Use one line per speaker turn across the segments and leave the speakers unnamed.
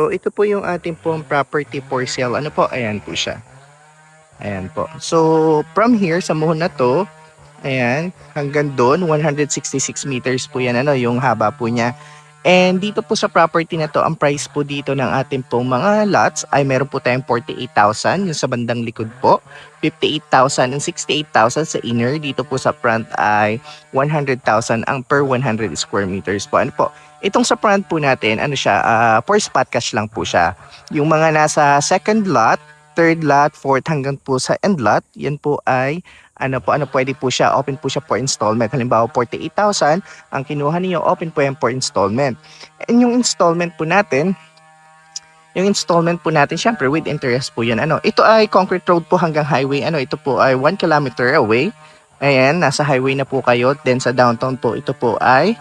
So, ito po yung ating pong property for sale. Ano po? Ayan po siya. Ayan po. So, from here sa muhon na to, ayan, hanggang doon, 166 meters po yan, ano, yung haba po niya. And dito po sa property na to, ang price po dito ng ating pong mga lots ay meron po tayong 48,000 yung sa bandang likod po, 58,000 and 68,000 sa inner. Dito po sa front ay 100,000 ang per 100 square meters po. Ano po? Itong sa front po natin, ano siya, for spot cash lang po siya. Yung mga nasa second lot, third lot, fourth hanggang po sa end lot, yan po ay pwede po siya, open po siya for installment. Halimbawa, 48,000, ang kinuha niyo, open po yan for installment. And yung installment po natin, syempre with interest po yan. Ito ay concrete road po hanggang highway. Ito po ay 1 kilometer away. Ayan, nasa highway na po kayo. Then sa downtown po, ito po ay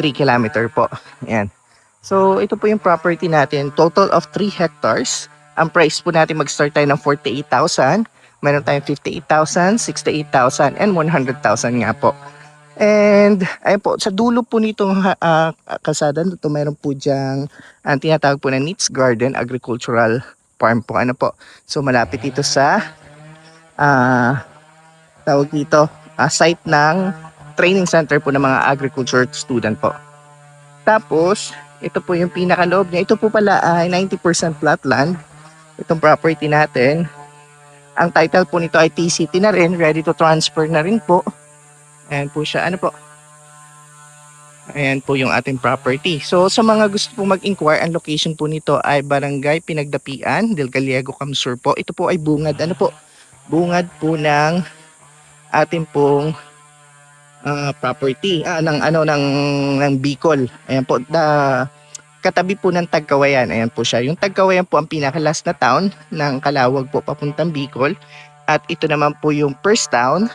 3 kilometer po. Ayan. So, ito po yung property natin. Total of 3 hectares. Ang price po natin mag-start tayo ng 48,000. Meron tayong 58,000, 68,000, and 100,000 nga po. And ayun po, sa dulo po nitong kalsada nito, meron po diyang tinatawag po na Needs Garden Agricultural Farm po. So malapit dito sa site ng training center po ng mga agriculture student po. Tapos, ito po yung pinakaloob niya. Ito po pala ay 90% flat land. Itong property natin. Ang title po nito ay TCT na rin, ready to transfer na rin po. Ayan po siya, Ayan po yung ating property. So sa mga gusto po mag-inquire, ang location po nito ay Barangay Pinagdapian, Del Gallego, Camsur po. Ito po ay bungad, bungad po ng ating pong property, ng Bicol. Ayan po, katabi po ng Tagkawayan. Ayan po siya. Yung Tagkawayan po ang pinakalas na town ng Calawag po papuntang Bicol. At ito naman po yung first town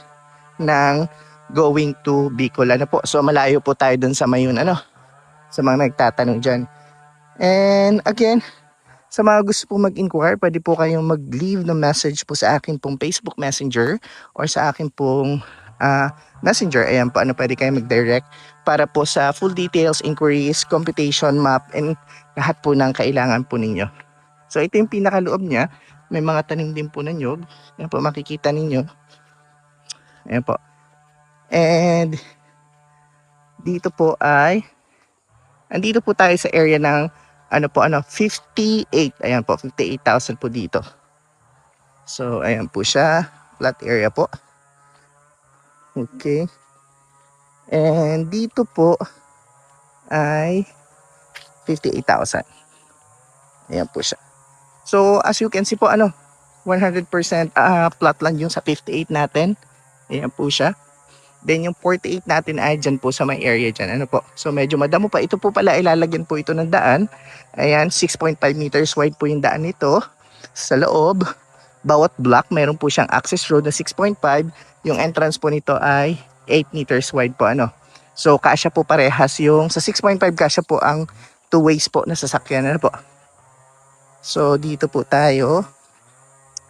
ng going to Bicol. So malayo po tayo dun sa mayon, sa mga nagtatanong dyan. And again, sa mga gusto po mag-inquire, pwede po kayong mag-leave ng message po sa akin pong Facebook Messenger or sa akin pong Messenger. Ayan po, pwede kayong mag-direct para po sa full details, inquiries, computation, map, and lahat po ng kailangan po ninyo. So ito yung pinakaloob niya. May mga tanim din po na nyog. Ayan po, makikita ninyo. Ayan po. And dito po andito po tayo sa area ng 58. Ayan po, 58,000 po dito. So ayan po siya, flat area po. Okay. And dito po ay 58,000. Ayan po siya. So as you can see po, 100% flat land yung sa 58 natin. Ayan po siya. Then yung 48 natin ay dyan po sa may area dyan. So medyo madamo pa. Ito po pala ilalagyan po ito ng daan. Ayan, 6.5 meters wide po yung daan nito. Sa loob, bawat block, meron po siyang access road na 6.5. Yung entrance po nito ay 8 meters wide po. So kasya po parehas yung sa 6.5, kasya po ang 2 ways po na sasakyan. So dito po tayo.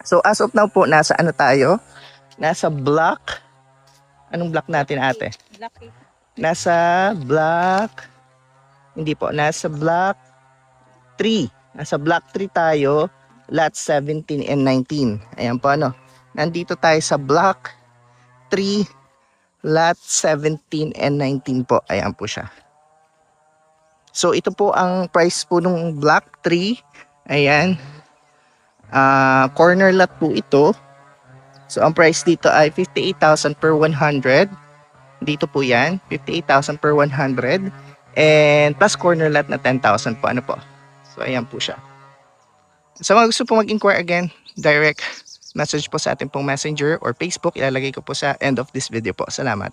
So as of now po, nasa tayo? Nasa block. Anong block natin, ate?
Block 8.
Nasa block 3. Nasa block 3 tayo, lot 17 and 19. Ayan po, nandito tayo sa block 3, lot 17 and 19 po. Ayan po siya. So ito po ang price po nung block 3. Ayan. Corner lot po ito. So ang price dito ay 58,000 per 100. Dito po yan, 58,000 per 100. And plus corner lot na 10,000 po. So ayan po siya. Sa mga gusto po mag-inquire, again, direct message po sa ating pong Messenger or Facebook. Ilalagay ko po sa end of this video po. Salamat.